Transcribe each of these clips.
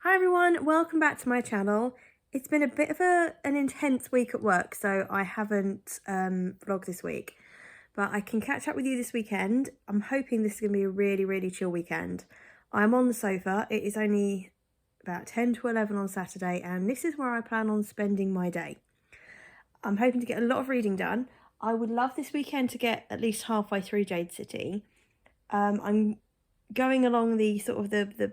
Hi everyone, welcome back to my channel. It's been a bit of an intense week at work, so I haven't vlogged this week, but I can catch up with you this weekend. I'm hoping this is going to be a really chill weekend. I'm on the sofa. It is only about 10 to 11 on Saturday, and this is where I plan on spending my day. I'm hoping to get a lot of reading done. I would love this weekend to get at least halfway through Jade City. I'm going along the sort of the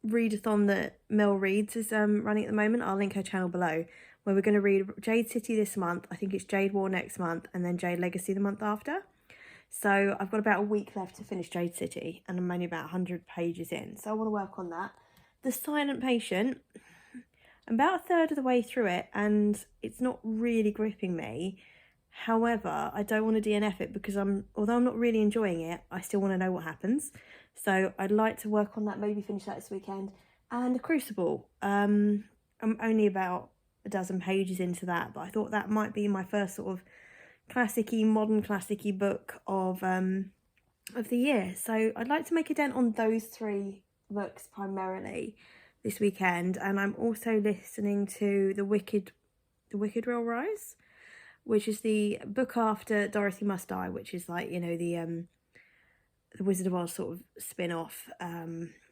readathon that Mel Reads is running at the moment. I'll link her channel below, where we're going to read Jade City this month. I think it's Jade War next month, and then Jade Legacy the month after. So I've got about a week left to finish Jade City, and I'm only about 100 pages in, so I want to work on that. The Silent Patient, I'm about a third of the way through it, and it's not really gripping me. However, I don't want to DNF it because although I'm not really enjoying it, I still want to know what happens. So I'd like to work on that, maybe finish that this weekend. And The Crucible, I'm only about a dozen pages into that, but I thought that might be my first sort of classic-y, modern classic-y book of the year. So I'd like to make a dent on those three books primarily this weekend. And I'm also listening to The Wicked Will Rise, which is the book after Dorothy Must Die, which is like, you know, the Wizard of Oz sort of spin-off,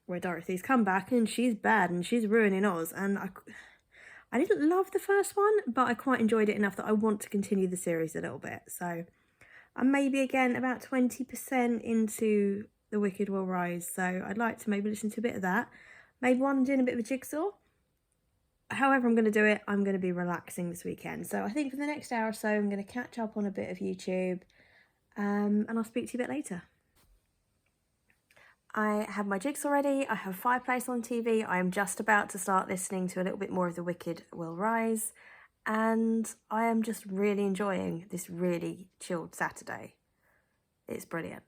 where Dorothy's come back and she's bad and she's ruining Oz. And I didn't love the first one, but I quite enjoyed it enough that I want to continue the series a little bit. So I'm maybe again about 20% into The Wicked Will Rise, so I'd like to maybe listen to a bit of that. Maybe while I'm doing a bit of a jigsaw. However I'm going to do it, I'm going to be relaxing this weekend. So I think for the next hour or so, I'm going to catch up on a bit of YouTube, and I'll speak to you a bit later. I have my jigsaw ready, I have a fireplace on TV, I am just about to start listening to a little bit more of The Wicked Will Rise, and I am just really enjoying this really chilled Saturday. It's brilliant.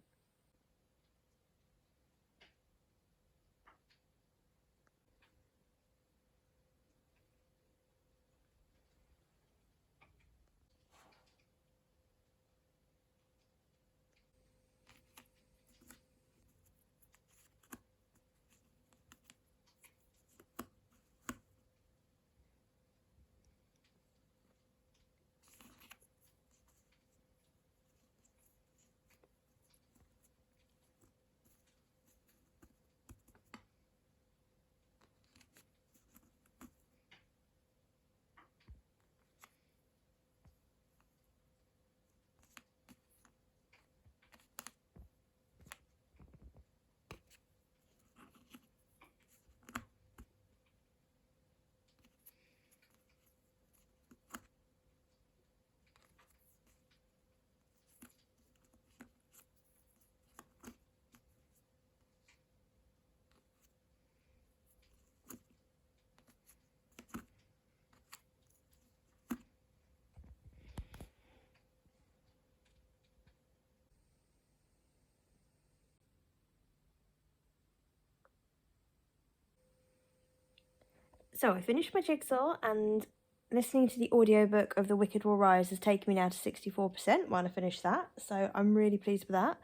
So I finished my jigsaw, and listening to the audiobook of The Wicked Will Rise has taken me now to 64% when I finished that, so I'm really pleased with that.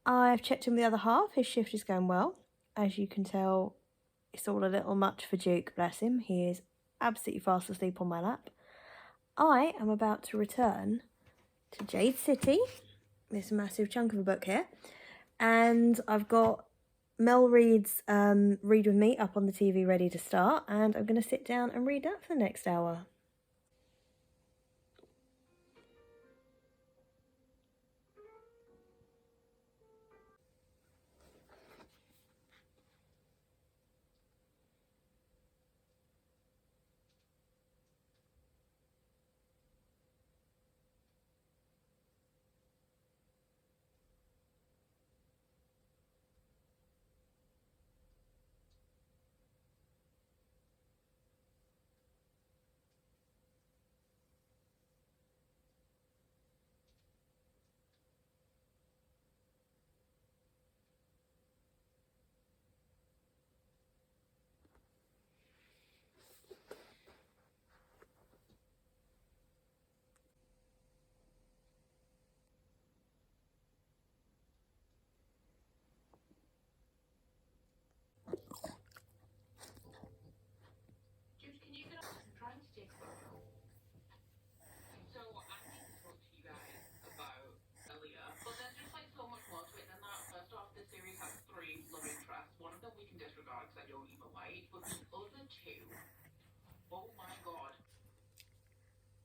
I've checked in with the other half. His shift is going well. As you can tell, it's all a little much for Duke, bless him. He is absolutely fast asleep on my lap. I am about to return to Jade City, this massive chunk of a book here, and I've got Mel Reads Read With Me up on the TV ready to start, and I'm going to sit down and read that for the next hour.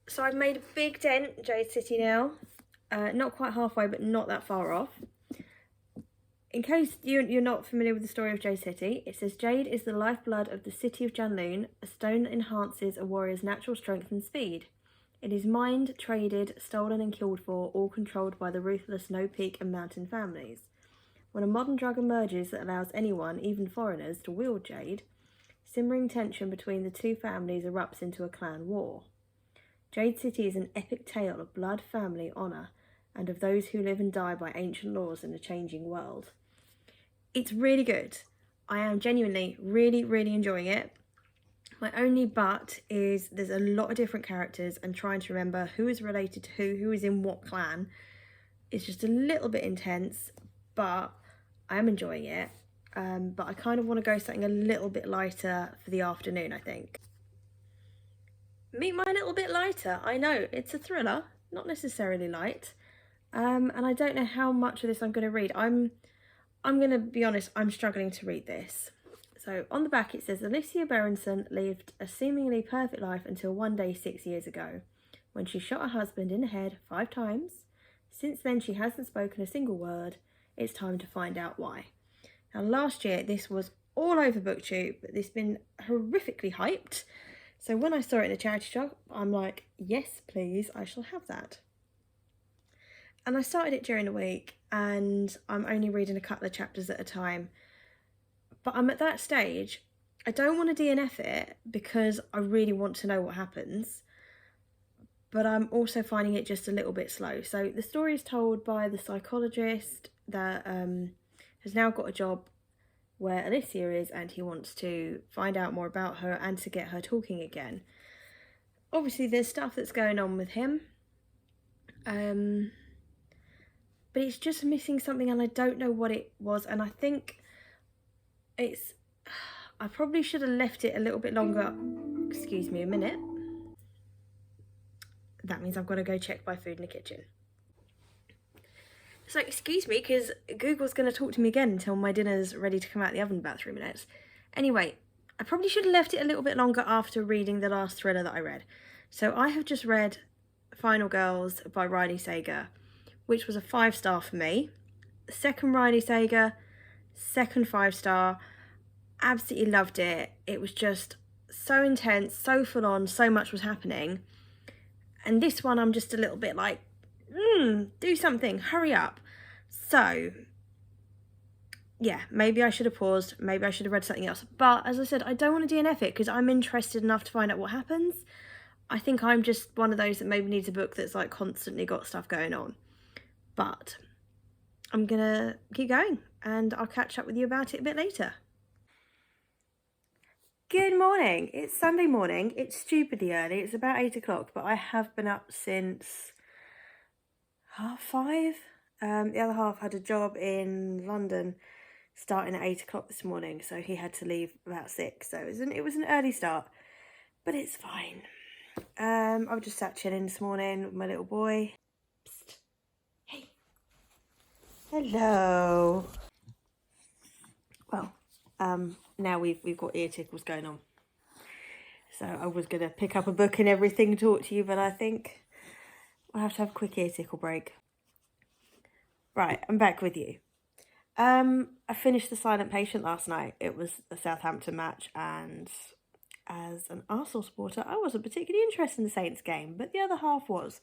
So I've made a big dent in Jade City now. Not quite halfway, but not that far off. In case you're not familiar with the story of Jade City, it says Jade is the lifeblood of the city of Janloon, a stone that enhances a warrior's natural strength and speed. It is mined, traded, stolen and killed for, all controlled by the ruthless Snow Peak and Mountain families. When a modern drug emerges that allows anyone, even foreigners, to wield Jade, simmering tension between the two families erupts into a clan war. Jade City is an epic tale of blood, family, honour, and of those who live and die by ancient laws in a changing world. It's really good. I am genuinely really enjoying it. My only but is there's a lot of different characters, and trying to remember who is related to who is in what clan is just a little bit intense, but I am enjoying it. But I kind of want to go something a little bit lighter for the afternoon, I think. Meet My Little Bit Lighter. I know, it's a thriller, not necessarily light. And I don't know how much of this I'm going to read. I'm going to be honest, I'm struggling to read this. So on the back it says, Alicia Berenson lived a seemingly perfect life until one day 6 years ago, when she shot her husband in the head 5 times. Since then she hasn't spoken a single word. It's time to find out why. Now last year this was all over BookTube, but this has been horrifically hyped. So when I saw it in a charity shop, I'm like, yes please, I shall have that. And I started it during the week, and I'm only reading a couple of chapters at a time. But I'm at that stage, I don't want to DNF it because I really want to know what happens. But I'm also finding it just a little bit slow. So the story is told by the psychologist that has now got a job where Alicia is, and he wants to find out more about her and to get her talking again. Obviously there's stuff that's going on with him. But it's just missing something, and I don't know what it was. And I think I probably should have left it a little bit longer. Excuse me a minute. That means I've got to go check my food in the kitchen. So excuse me, because Google's going to talk to me again until my dinner's ready to come out the oven in about 3 minutes. Anyway, I probably should have left it a little bit longer after reading the last thriller that I read. So I have just read Final Girls by Riley Sager, which was a 5-star for me. Second Riley Sager, second 5-star. Absolutely loved it. It was just so intense, so full on, so much was happening. And this one I'm just a little bit like, do something, hurry up. So yeah, maybe I should have paused, maybe I should have read something else. But as I said, I don't want to DNF it because I'm interested enough to find out what happens. I think I'm just one of those that maybe needs a book that's like constantly got stuff going on. But I'm gonna keep going, and I'll catch up with you about it a bit later. Good morning. It's Sunday morning. It's stupidly early. It's about 8 o'clock, but I have been up since 5:30. The other half had a job in London starting at 8 o'clock this morning, so he had to leave about 6. So it was an early start, but it's fine. I've just sat chilling this morning with my little boy. Psst. Hey. Hello. Well, now we've got ear tickles going on. So I was going to pick up a book and everything and talk to you, but I think I'll have to have a quick ear tickle break. Right, I'm back with you. I finished The Silent Patient last night. It was a Southampton match, and as an Arsenal supporter, I wasn't particularly interested in the Saints game, but the other half was.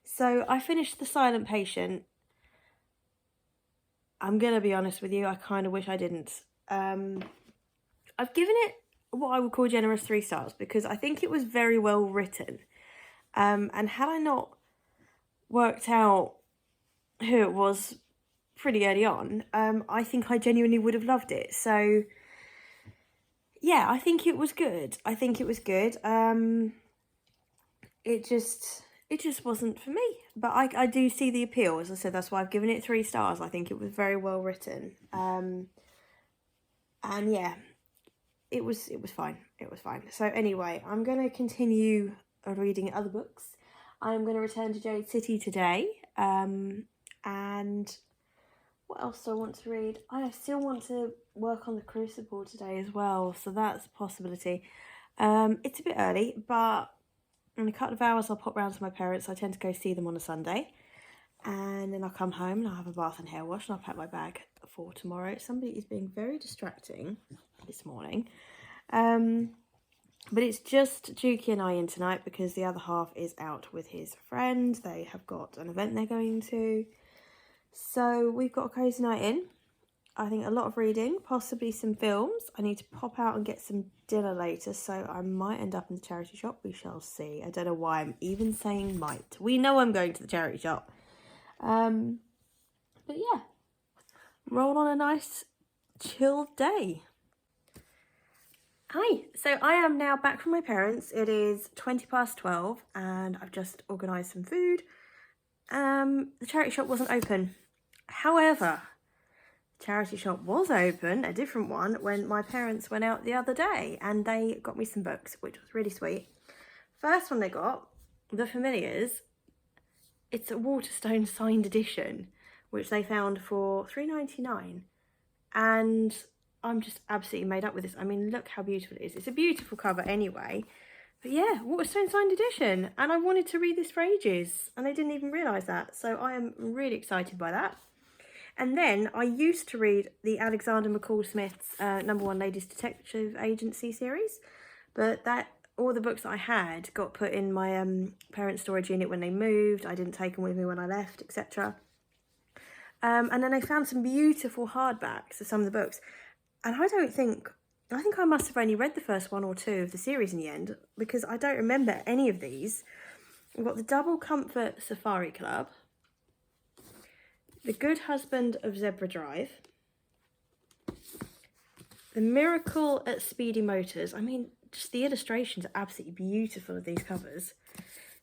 So I finished The Silent Patient. I'm going to be honest with you, I kind of wish I didn't. I've given it what I would call generous 3 stars because I think it was very well written. And had I not worked out who it was pretty early on, I think I genuinely would have loved it. So yeah, I think it was good. It just wasn't for me. But I do see the appeal. As I said, that's why I've given it 3 stars. I think it was very well written. And yeah, it was fine. It was fine. So anyway, I'm going to continue reading other books. I'm going to return to Jade City today. And what else do I want to read? I still want to work on the Crucible today as well, so that's a possibility. It's a bit early, but in a couple of hours I'll pop round to my parents. I tend to go see them on a Sunday. And then I'll come home and I'll have a bath and hair wash and I'll pack my bag for tomorrow. Somebody is being very distracting this morning. But it's just Juki and I in tonight because the other half is out with his friend. They have got an event they're going to. So we've got a cosy night in. I think a lot of reading, possibly some films. I need to pop out and get some dinner later, so I might end up in the charity shop. We shall see. I don't know why I'm even saying might. We know I'm going to the charity shop. But yeah, roll on a nice chilled day. Hi, so I am now back from my parents. It is 12:20 and I've just organised some food. The charity shop wasn't open. However, the charity shop was open, a different one, when my parents went out the other day and they got me some books, which was really sweet. First one they got, The Familiars. It's a Waterstone signed edition, which they found for $3.99. And I'm just absolutely made up with this. I mean, look how beautiful it is. It's a beautiful cover anyway. But yeah, Waterstone signed edition. And I wanted to read this for ages. And I didn't even realise that. So I am really excited by that. And then I used to read the Alexander McCall Smith's #1 Ladies Detective Agency series. But all the books that I had got put in my parents' storage unit when they moved. I didn't take them with me when I left, etc. And then I found some beautiful hardbacks of some of the books. And I think I must have only read the first 1 or 2 of the series in the end, because I don't remember any of these. We've got The Double Comfort Safari Club, The Good Husband of Zebra Drive, The Miracle at Speedy Motors. I mean, just the illustrations are absolutely beautiful of these covers.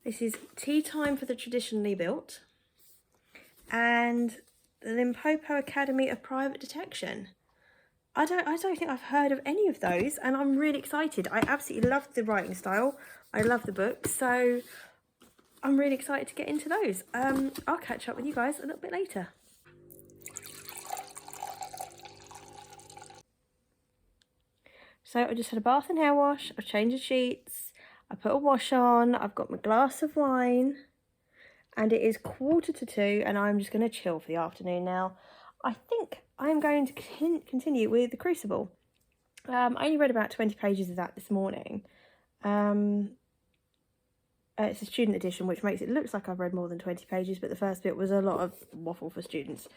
This is Tea Time for the Traditionally Built, and the Limpopo Academy of Private Detection. I don't think I've heard of any of those, and I'm really excited. I absolutely love the writing style. I love the book, so I'm really excited to get into those. I'll catch up with you guys a little bit later. So I just had a bath and hair wash. I've changed the sheets. I put a wash on. I've got my glass of wine. And it is 1:45 and I'm just going to chill for the afternoon now. I think I'm going to continue with The Crucible. I only read about 20 pages of that this morning. It's a student edition, which makes it look like I've read more than 20 pages, but the first bit was a lot of waffle for students.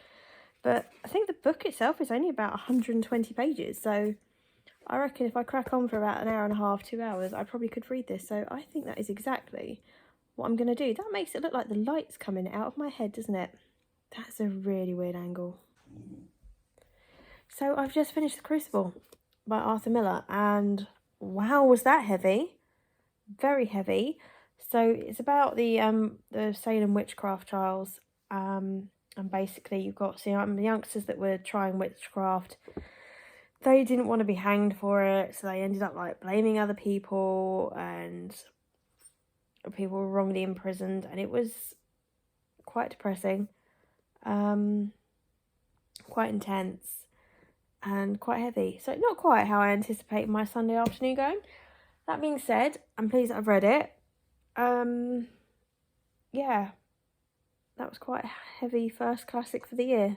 But I think the book itself is only about 120 pages, so I reckon if I crack on for about an hour and a half, 2 hours, I probably could read this. So I think that is exactly what I'm going to do. That makes it look like the light's coming out of my head, doesn't it? That's a really weird angle. So I've just finished The Crucible by Arthur Miller, and wow, was that heavy. Very heavy. So it's about the Salem witchcraft trials, and basically you've got some youngsters that were trying witchcraft. They didn't want to be hanged for it, so they ended up like blaming other people, and people were wrongly imprisoned, and it was quite depressing, quite intense, and quite heavy. So not quite how I anticipated my Sunday afternoon going. That being said, I'm pleased that I've read it. Yeah, that was quite a heavy first classic for the year.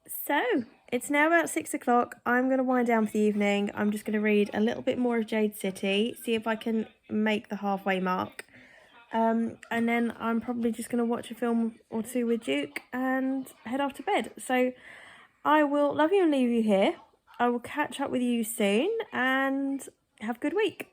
So, it's now about 6 o'clock. I'm going to wind down for the evening. I'm just going to read a little bit more of Jade City, see if I can make the halfway mark. And then I'm probably just going to watch a film or two with Duke and head off to bed. So, I will love you and leave you here. I will catch up with you soon and have a good week.